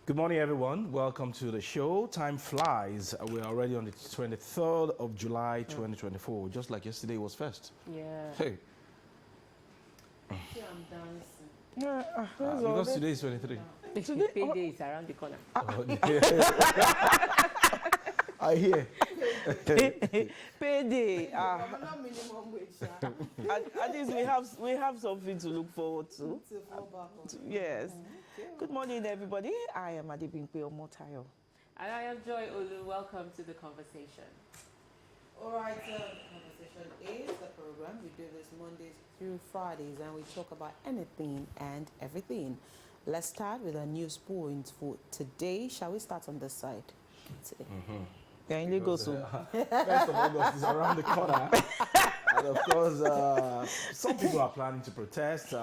Good morning, everyone. Welcome to the show. Time flies. We're already on the 23rd of July, 2024. Just like yesterday was first. Yeah. Hey, See, I'm dancing. because today is 23. Payday is around the corner. Oh, I hear. Payday. I'm not minimum wage. At least we have something to look forward to. To fall back on. Yes. Okay. Good morning, everybody. I am Adebimpe Omotayo. And I am Joy Olu. Welcome to the conversation. All right, Conversation is the program. We do this Mondays through Fridays, and we talk about anything and everything. Let's start with our news points for today. Shall we start on this side today? Yeah, in Lagos. First of August is around the corner. And of course, some people are planning to protest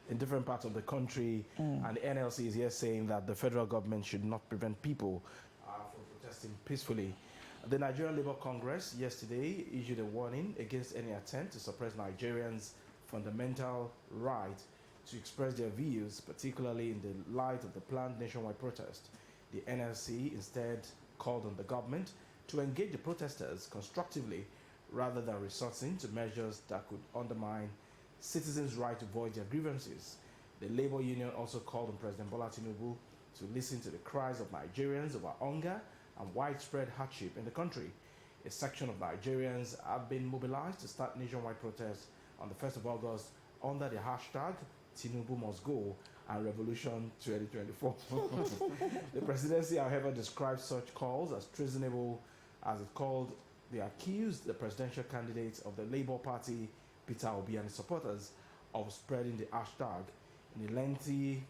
in different parts of the country. And the NLC is here saying that the federal government should not prevent people from protesting peacefully. The Nigerian Labour Congress yesterday issued a warning against any attempt to suppress Nigerians' fundamental right to express their views, particularly in the light of the planned nationwide protest. The NLC instead called on the government to engage the protesters constructively rather than resorting to measures that could undermine citizens' right to voice their grievances. The Labour Union also called on President Bola Tinubu to listen to the cries of Nigerians over hunger and widespread hardship in the country. A section of Nigerians have been mobilized to start nationwide protests on the 1st of August under the hashtag Tinubu Must Go and Revolution 2024. The presidency, however, described such calls as treasonable, as it called the accused the presidential candidate of the Labour Party, Peter Obi, and his supporters of spreading the hashtag. In a lengthy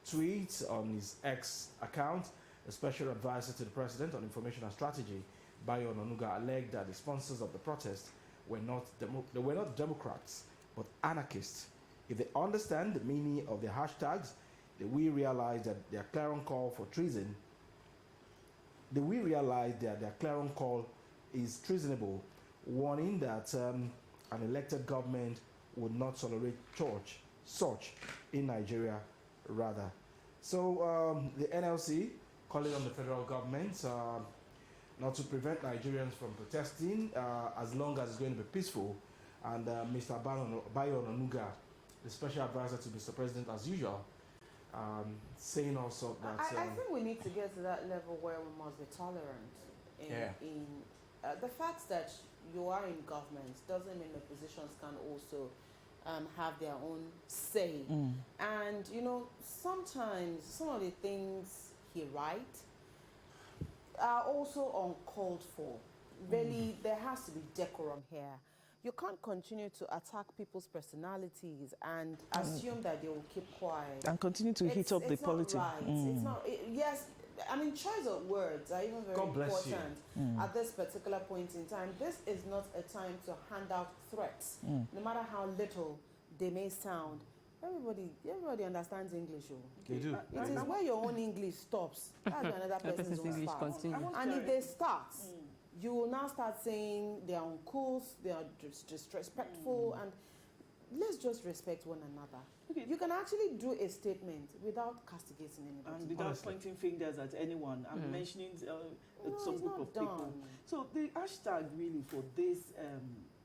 tweet on his X account, a special advisor to the president on information and strategy, Bayo Onanuga, alleged that the sponsors of the protest were not Democrats, but anarchists. If they understand the meaning of the hashtags, they will realize that their clarion call for treason. They will realize that their clarion call is treasonable, warning that an elected government would not tolerate such in Nigeria, rather. So the NLC calling on the federal government not to prevent Nigerians from protesting as long as it's going to be peaceful. And Mr. Bayo Onanuga, the special advisor to Mr. President, as usual, saying also that... I think we need to get to that level where we must be tolerant. The fact that you are in government doesn't mean the positions can also have their own say. And, you know, sometimes some of the things he writes are also uncalled for. Really, there has to be decorum here. You can't continue to attack people's personalities and assume that they will keep quiet. And continue to heat up the politics. Right. It's not. Yes, I mean, choice of words are even very important at this particular point in time. This is not a time to hand out threats, no matter how little they may sound. Everybody understands English. They do. It is where your own English stops. That's where another person's own English starts. continues. And if they start, you will now start saying they are uncouth, they are disrespectful, and let's just respect one another. Okay. You can actually do a statement without castigating anybody. And without pointing fingers at anyone, I'm mentioning some it's group not of done. people. So the hashtag really for this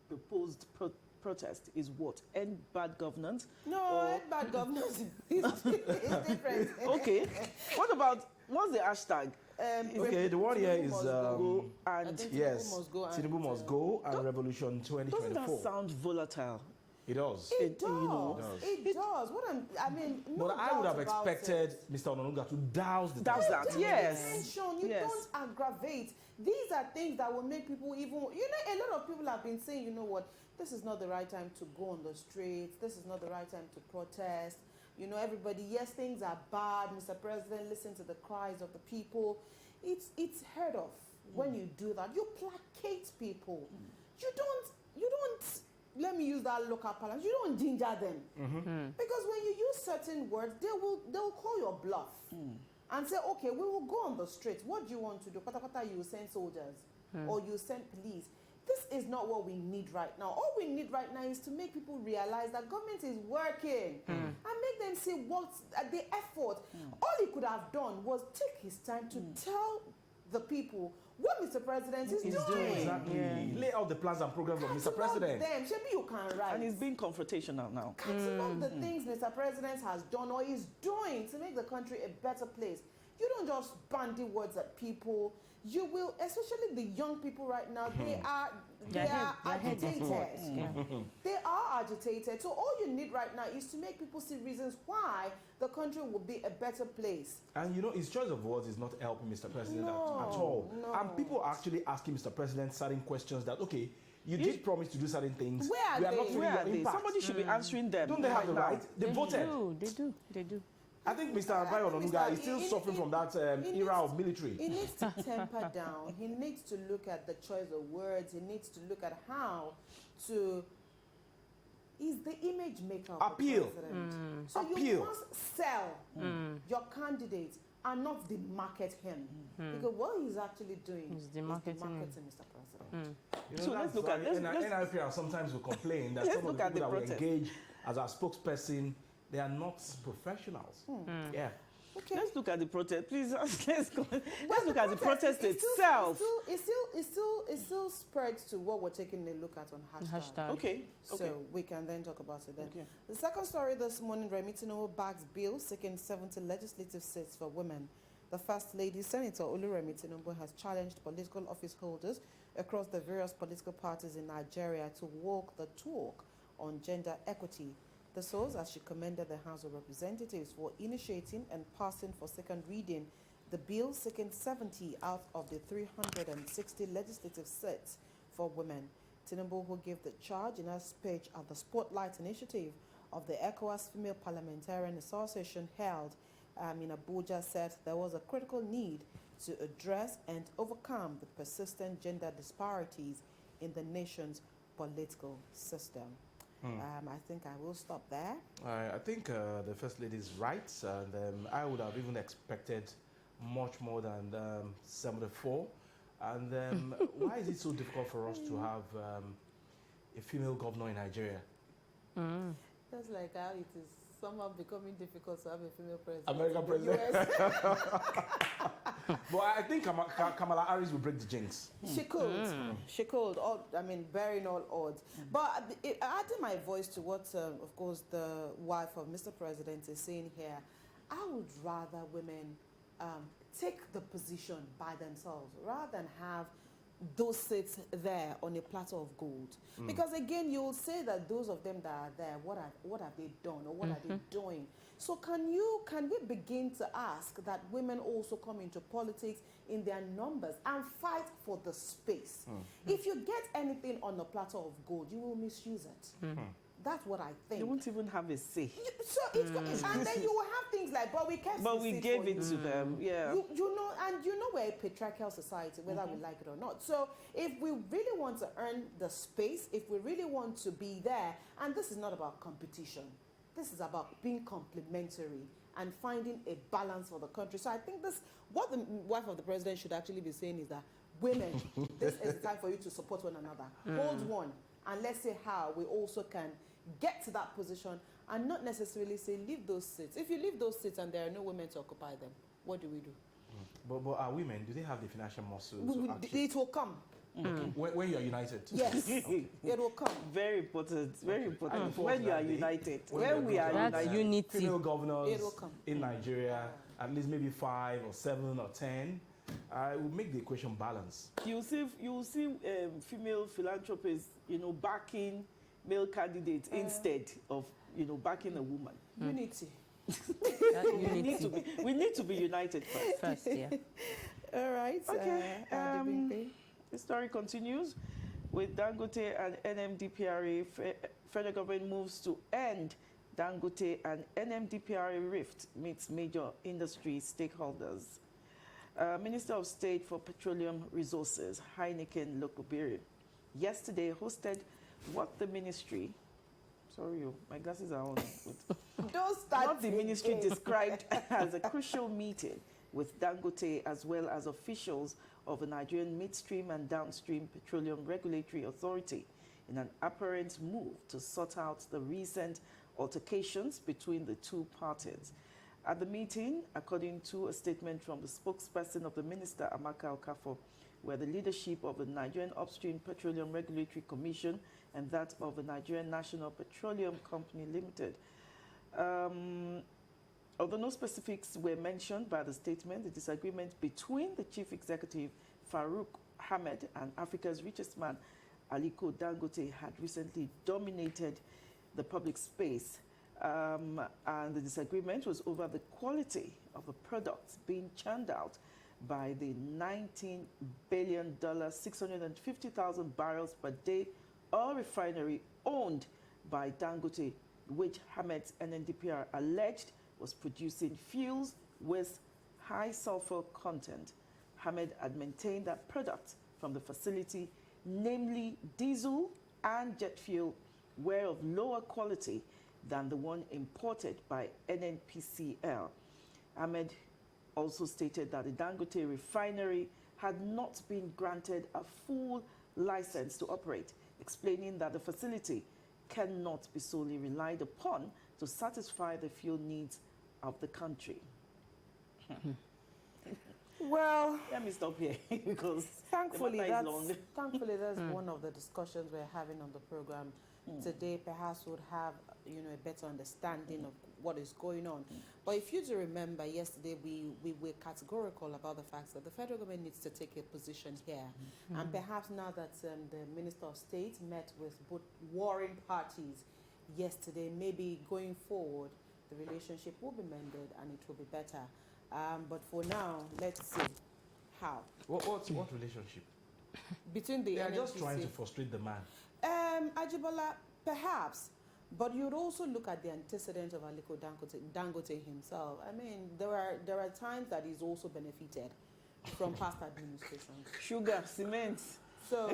proposed protest is what? End bad governance? No, bad governance is different. Okay. What's the hashtag? Okay, the one here is... Go I and think yes, Tinubu must go and, Tinubu must go and Revolution doesn't 2024. that sound volatile? It does. It does. you know, It does. I mean, no But I would doubt have about expected it. Mr. Onanuga to douse the Douse that, yes. Attention, you Yes. don't aggravate. These are things that will make people even, a lot of people have been saying, you know what, this is not the right time to go on the streets. This is not the right time to protest. You know, everybody, yes, things are bad. Mr. President, listen to the cries of the people. It's heard of when you do that. You placate people. You don't, let me use that local parlance, you don't ginger them. Because when you use certain words, they'll call your bluff and say, okay, we will go on the streets. What do you want to do? Pata pata, you send soldiers or you send police. this is not what we need right now. All we need right now is to make people realize that government is working and make them see what the effort. All he could have done was take his time to tell the people what Mr. President is doing. Exactly. Lay out the plans and programs of Mr. President. Them. Maybe you can write. And he's being confrontational now. Catalog the things Mr. President has done or is doing to make the country a better place. You don't just bandy words at people. You will, especially the young people right now, they are agitated. They are agitated. So all you need right now is to make people see reasons why the country will be a better place. And you know, his choice of words is not helping Mr. President at all. No. And people are actually asking Mr. President certain questions that, okay, you did promise to do certain things. Where are we are they? not feeling Where your are they? impact. Somebody should be answering them. Don't they have the now. right? They voted. They do. I think Mr. Abayo Onanuga is still suffering from that era of military. He needs to temper down. He needs to look at the choice of words. He needs to look at how to... Is the image maker of Appeal. the president. So Appeal. you must sell your candidate and not demarket him. Because what he's actually doing He's is demarketing demarketing Mr. President. You know, So let's that's look at- why let's- NIPR sometimes will complain that Let's some of look the at people the that we protest. engage as our spokesperson, they are not professionals. Yeah. Okay. Let's look at the protest, please. Let's go. Let's look at the protest itself. It still spreads to what we're taking a look at on hashtag. Okay. So we can then talk about it then. Okay. The second story this morning, Remi Tinubu backs bill seeking 70 legislative seats for women. The First Lady, Senator Oluremi Tinubu, has challenged political office holders across the various political parties in Nigeria to walk the talk on gender equity. The source, as she commended the House of Representatives for initiating and passing for second reading the bill seeking 70 out of the 360 legislative seats for women. Tinubu, who gave the charge in her speech at the Spotlight Initiative of the ECOWAS Female Parliamentarian Association held in Abuja, said there was a critical need to address and overcome the persistent gender disparities in the nation's political system. I think I will stop there. I think the First Lady is right, and I would have even expected much more than 74. And why is it so difficult for us to have a female governor in Nigeria? That's like how it is somehow becoming difficult to have a female president. American in the president. But I think Kamala Harris will break the jinx. She could. She could. Bearing all odds. But adding my voice to what, of course, the wife of Mr. President is saying here, I would rather women take the position by themselves rather than have those seats there on a platter of gold. Because again, you'll say that those of them that are there, what have they done or what are they doing? So can we begin to ask that women also come into politics in their numbers and fight for the space? If you get anything on a platter of gold, you will misuse it. That's what I think. You won't even have a say. So and then you will have things like, but we kept But the we seat gave for it you. to them, yeah. You know, and you know we're a patriarchal society, whether we like it or not. So if we really want to earn the space, if we really want to be there, and this is not about competition, this is about being complementary and finding a balance for the country. So I think what the wife of the president should actually be saying is that women, this is the time for you to support one another. Hold one, and let's see how we also can get to that position and not necessarily say leave those seats. If you leave those seats and there are no women to occupy them, what do we do? But our women, do they have the financial muscle to actually... It will come. When you are united? Yes, it will come. Very important, very And important. for When you are that day, united. when When we are That's united. unity. Female governors It will come. in Nigeria, at least maybe 5 or 7 or 10, it will make the equation balance. You see female philanthropists, backing male candidates instead of, backing a woman. Unity. We need to be united first. First, yeah. All right. Okay, Adebimpe. The story continues with Dangote and NMDPRA. Federal government moves to end Dangote and NMDPRA rift meets major industry stakeholders. Minister of State for Petroleum Resources, Heineken Lokobiri, yesterday hosted what the ministry, my glasses are on, Don't start what the ministry again. described as a crucial meeting with Dangote as well as officials of the Nigerian Midstream and Downstream Petroleum Regulatory Authority in an apparent move to sort out the recent altercations between the two parties. At the meeting, according to a statement from the spokesperson of the minister, Amaka Okafor, where the leadership of the Nigerian Upstream Petroleum Regulatory Commission and that of the Nigerian National Petroleum Company Limited. Although no specifics were mentioned by the statement, the disagreement between the chief executive, Farouk Ahmed, and Africa's richest man, Aliko Dangote, had recently dominated the public space. And the disagreement was over the quality of the products being churned out by the $19 billion, 650,000 barrels per day oil refinery owned by Dangote, which Hamet's NNDPR alleged was producing fuels with high sulfur content. Hamed had maintained that products from the facility, namely diesel and jet fuel, were of lower quality than the one imported by NNPCL. Ahmed also stated that the Dangote refinery had not been granted a full license to operate, explaining that the facility cannot be solely relied upon to satisfy the fuel needs of the country. Well, Let me stop here because thankfully the matter is long. that's one of the discussions we're having on the program today. Perhaps we'll have a better understanding of what is going on. But if you do remember, yesterday we were categorical about the fact that the federal government needs to take a position here, and perhaps now that the Minister of State met with both warring parties yesterday, maybe going forward the relationship will be mended and it will be better. But for now, let's see how. What relationship? Between the They are just NNPC trying to frustrate the man. Ajibola, perhaps, but you'd also look at the antecedent of Aliko Dangote himself. I mean, there are times that he's also benefited from past administrations. Sugar, cement. So,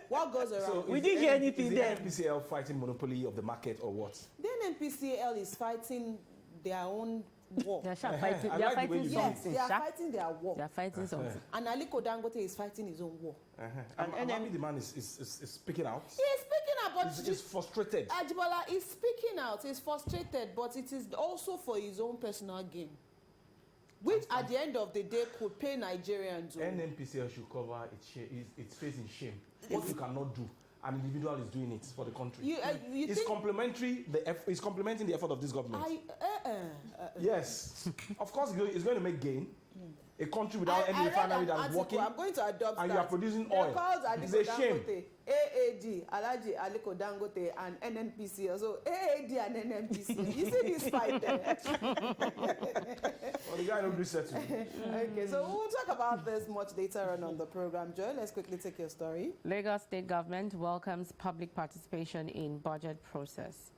what goes around? So We is didn't the hear N- anything is the then. NPCL fighting monopoly of the market or what? The NNPCL is fighting their own war. They're fighting. I They're like the way fighting you Yes, something. they are Sha. fighting their war. They're fighting something. And Aliko Dangote is fighting his own war. I'm happy the man is speaking out. He's speaking out, but He's frustrated. Ajibola is speaking out. He's frustrated, but it is also for his own personal gain, which at the end of the day could pay Nigerians. NNPCL should cover its face in shame. What you cannot do, an individual is doing it for the country. You It's think complementary. It's complementing the effort of this government. Yes, of course, it's going to make gain. A country without any refinery that is working, I'm going to adopt and that. you are producing They're oil. called It's Aliko a shame. Dangote, AAD, Alhaji Aliko Dangote, and NNPCL. So AAD and NNPCL. You see this fight there? Well, the guy don't do settle. Okay, so we'll talk about this much later on the program. Joy, let's quickly take your story. Lagos State Government welcomes public participation in budget process.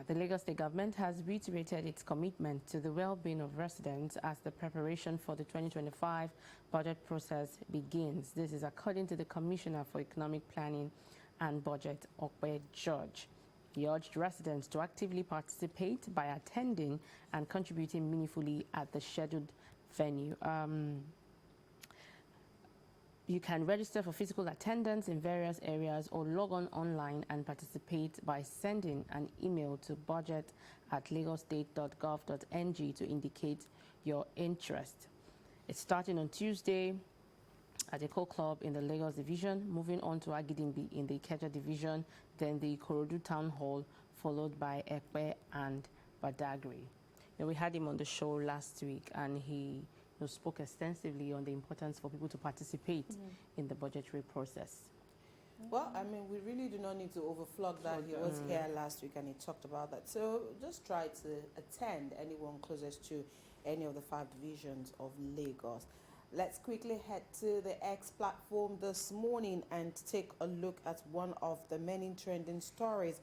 The Lagos State Government has reiterated its commitment to the well-being of residents as the preparation for the 2025 budget process begins. This is according to the Commissioner for Economic Planning and Budget, Okwe George. He urged residents to actively participate by attending and contributing meaningfully at the scheduled venue. You can register for physical attendance in various areas or log on online and participate by sending an email to budget@lagostate.gov.ng to indicate your interest. It's starting on Tuesday at Eco Club in the Lagos Division, moving on to Agidimbi in the Ikeja Division, then the Ikorodu Town Hall, followed by Ekpe and Badagry. We had him on the show last week and he spoke extensively on the importance for people to participate in the budgetary process. Well, I mean, we really do not need to overflog that. He was here last week and he talked about that. So just try to attend anyone closest to any of the 5 divisions of Lagos. Let's quickly head to the X platform this morning and take a look at one of the many trending stories.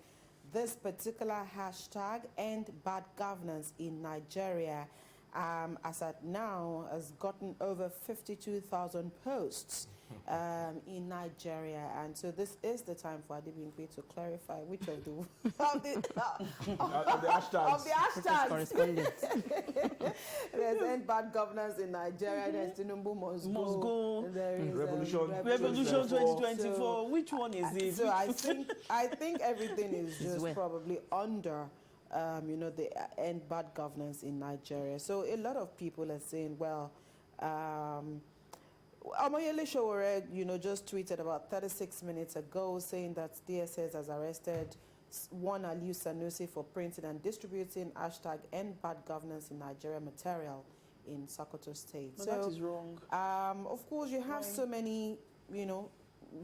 This particular hashtag, End Bad Governance in Nigeria, as at now, has gotten over 52,000 posts in Nigeria. And so this is the time for Adebimpe to clarify which of the Of the hashtags. of the hashtags. Correspondent. There's end bad governance in Nigeria. There's Tinubu must go. There is Revolution. Revolution 2024. So- Which one is it? So I think everything is just well. probably under, the end bad governance in Nigeria. So a lot of people are saying, well, Omoyele Sowore, just tweeted about 36 minutes ago saying that DSS has arrested one Aliu Sanusi for printing and distributing hashtag end bad governance in Nigeria material in Sokoto State. But so that is wrong. of course, you have so many,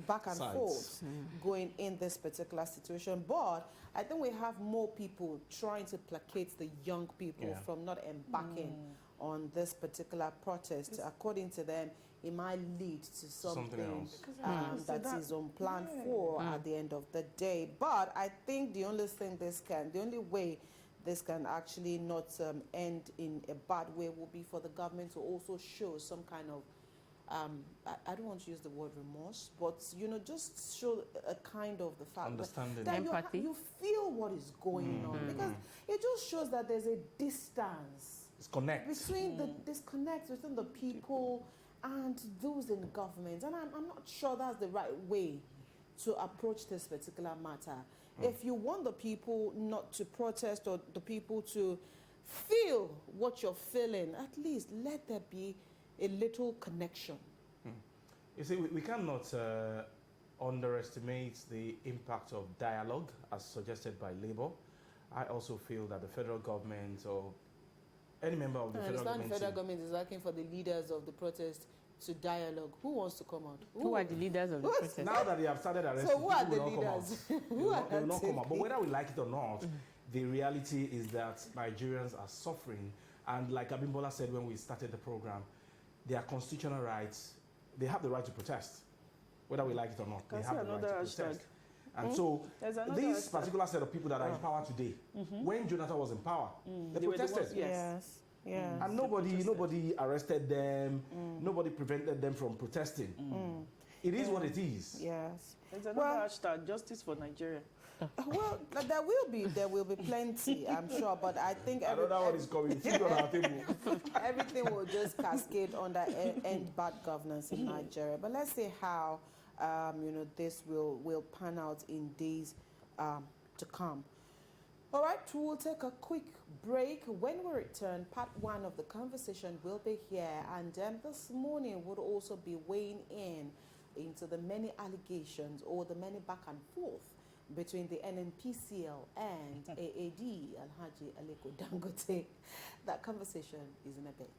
back and Sides. forth going in this particular situation. But I think we have more people trying to placate the young people Yeah. from not embarking on this particular protest. According to them, it might lead to something else. So that is unplanned for at the end of the day. But I think the only way this can actually not end in a bad way will be for the government to also show some kind of I don't want to use the word remorse, but just show a kind of the fact Understanding. that Empathy. you feel what is going on, because it just shows that there's a distance It's connect. between the disconnect between the people and those in government, and I'm not sure that's the right way to approach this particular matter. If you want the people not to protest or the people to feel what you're feeling, at least let there be a little connection. You see, we cannot underestimate the impact of dialogue as suggested by Labour. I also feel that the federal government or any member of the I federal understand the government federal team- government is asking for the leaders of the protest to dialogue. Who wants to come out? Who are the leaders of the Who's- protest? Now that they have started arresting, So who are people the will not come out. leaders? They Who will are not, they will not come out. But taking- whether we like it or not, the reality is that Nigerians are suffering. And like Abimbola said when we started the program, their constitutional rights, they have the right to protest. Whether we like it or not, they Can I have see the right to another protest. hashtag? And so, There's another this hashtag. particular set of people that are in power today, when Jonathan was in power, they They were the protested. ones- yes. Yes. And nobody arrested them, nobody prevented them from protesting. It is what it is. Yes. There's another Well- hashtag, Justice for Nigeria. Well, there will be plenty, I'm sure. But I think Another one is coming. Food on our table. everything will just cascade under end bad governance in Nigeria. But let's see how this will pan out in days to come. All right, we'll take a quick break. When we return, part one of the conversation will be here, and this morning we'll also be weighing in into the many allegations or the many back and forth between the NNPCL and AAD, Alhaji Aliko Dangote. That conversation is in a bit.